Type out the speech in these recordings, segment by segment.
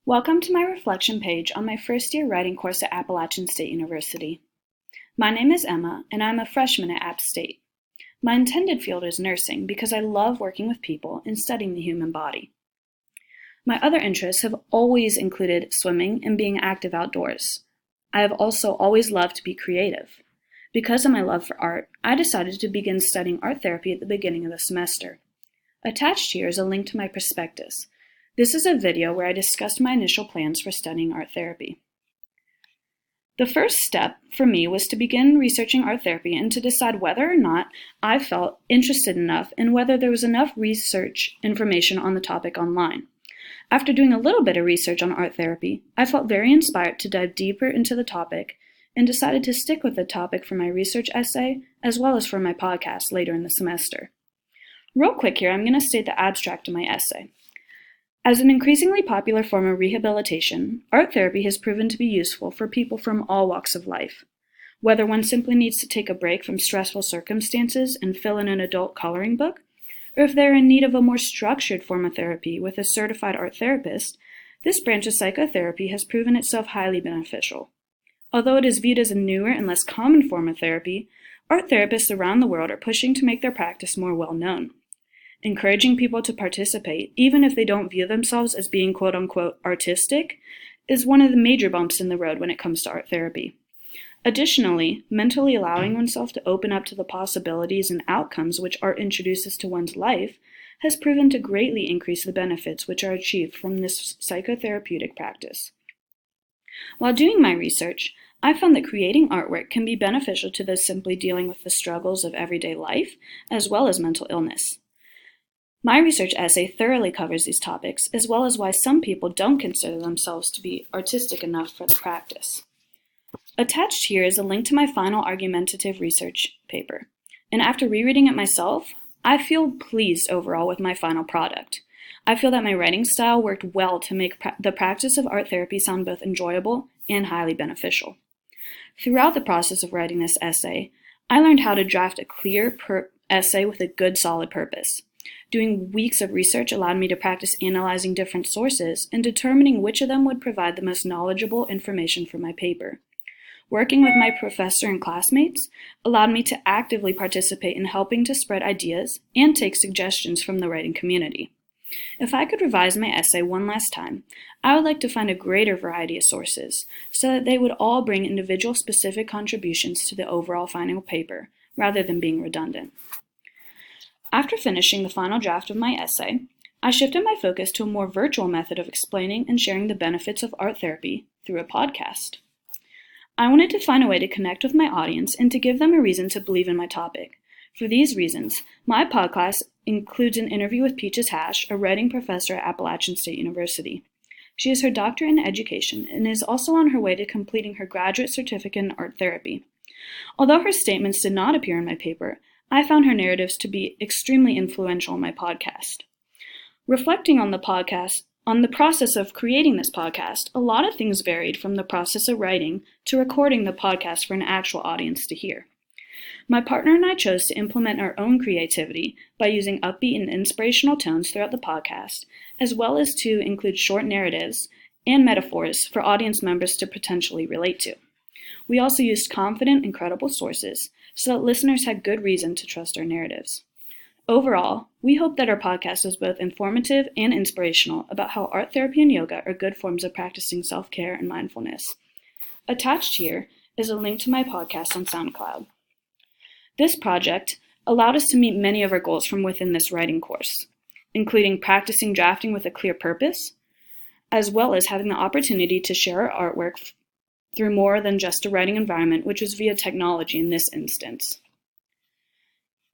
Welcome to my reflection page on my first year writing course at Appalachian State University. My name is Emma, and I'm a freshman at App State. My intended field is nursing because I love working with people and studying the human body. My other interests have always included swimming and being active outdoors. I have also always loved to be creative. Because of my love for art, I decided to begin studying art therapy at the beginning of the semester. Attached here is a link to my prospectus. This is a video where I discussed my initial plans for studying art therapy. The first step for me was to begin researching art therapy and to decide whether or not I felt interested enough and whether there was enough research information on the topic online. After doing a little bit of research on art therapy, I felt very inspired to dive deeper into the topic and decided to stick with the topic for my research essay as well as for my podcast later in the semester. Real quick here, I'm going to state the abstract of my essay. As an increasingly popular form of rehabilitation, art therapy has proven to be useful for people from all walks of life. Whether one simply needs to take a break from stressful circumstances and fill in an adult coloring book, or if they're in need of a more structured form of therapy with a certified art therapist, this branch of psychotherapy has proven itself highly beneficial. Although it is viewed as a newer and less common form of therapy, art therapists around the world are pushing to make their practice more well-known. Encouraging people to participate, even if they don't view themselves as being quote-unquote artistic, is one of the major bumps in the road when it comes to art therapy. Additionally, mentally allowing oneself to open up to the possibilities and outcomes which art introduces to one's life has proven to greatly increase the benefits which are achieved from this psychotherapeutic practice. While doing my research, I found that creating artwork can be beneficial to those simply dealing with the struggles of everyday life, as well as mental illness. My research essay thoroughly covers these topics, as well as why some people don't consider themselves to be artistic enough for the practice. Attached here is a link to my final argumentative research paper, and after rereading it myself, I feel pleased overall with my final product. I feel that my writing style worked well to make the practice of art therapy sound both enjoyable and highly beneficial. Throughout the process of writing this essay, I learned how to draft a clear essay with a good solid purpose. Doing weeks of research allowed me to practice analyzing different sources and determining which of them would provide the most knowledgeable information for my paper. Working with my professor and classmates allowed me to actively participate in helping to spread ideas and take suggestions from the writing community. If I could revise my essay one last time, I would like to find a greater variety of sources so that they would all bring individual specific contributions to the overall final paper, rather than being redundant. After finishing the final draft of my essay, I shifted my focus to a more virtual method of explaining and sharing the benefits of art therapy through a podcast. I wanted to find a way to connect with my audience and to give them a reason to believe in my topic. For these reasons, my podcast includes an interview with Peaches Hash, a writing professor at Appalachian State University. She is her doctorate in education and is also on her way to completing her graduate certificate in art therapy. Although her statements did not appear in my paper, I found her narratives to be extremely influential in my podcast. Reflecting on the process of creating this podcast, a lot of things varied from the process of writing to recording the podcast for an actual audience to hear. My partner and I chose to implement our own creativity by using upbeat and inspirational tones throughout the podcast, as well as to include short narratives and metaphors for audience members to potentially relate to. We also used confident and credible sources so that listeners had good reason to trust our narratives. Overall, we hope that our podcast is both informative and inspirational about how art therapy and yoga are good forms of practicing self-care and mindfulness. Attached here is a link to my podcast on SoundCloud. This project allowed us to meet many of our goals from within this writing course, including practicing drafting with a clear purpose, as well as having the opportunity to share our artwork through more than just a writing environment, which was via technology in this instance.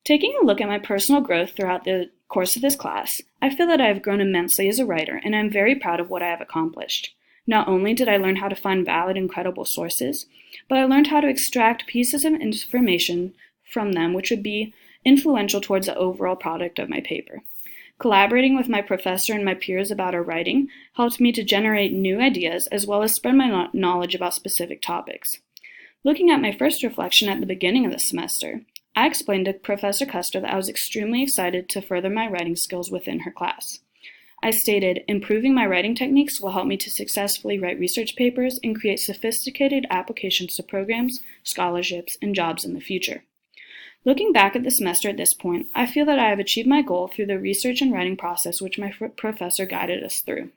Taking a look at my personal growth throughout the course of this class, I feel that I have grown immensely as a writer, and I am very proud of what I have accomplished. Not only did I learn how to find valid and credible sources, but I learned how to extract pieces of information from them which would be influential towards the overall product of my paper. Collaborating with my professor and my peers about our writing helped me to generate new ideas as well as spread my knowledge about specific topics. Looking at my first reflection at the beginning of the semester, I explained to Professor Custer that I was extremely excited to further my writing skills within her class. I stated, improving my writing techniques will help me to successfully write research papers and create sophisticated applications to programs, scholarships, and jobs in the future. Looking back at the semester at this point, I feel that I have achieved my goal through the research and writing process which my professor guided us through.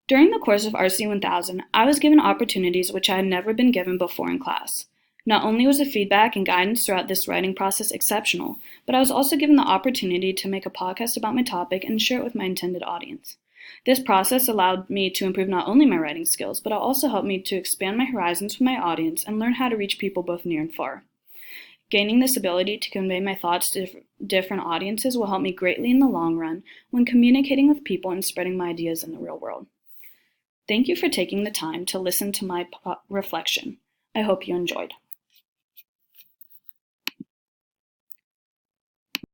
During the course of RC 1000, I was given opportunities which I had never been given before in class. Not only was the feedback and guidance throughout this writing process exceptional, but I was also given the opportunity to make a podcast about my topic and share it with my intended audience. This process allowed me to improve not only my writing skills, but it also helped me to expand my horizons with my audience and learn how to reach people both near and far. Gaining this ability to convey my thoughts to different audiences will help me greatly in the long run when communicating with people and spreading my ideas in the real world. Thank you for taking the time to listen to my reflection. I hope you enjoyed.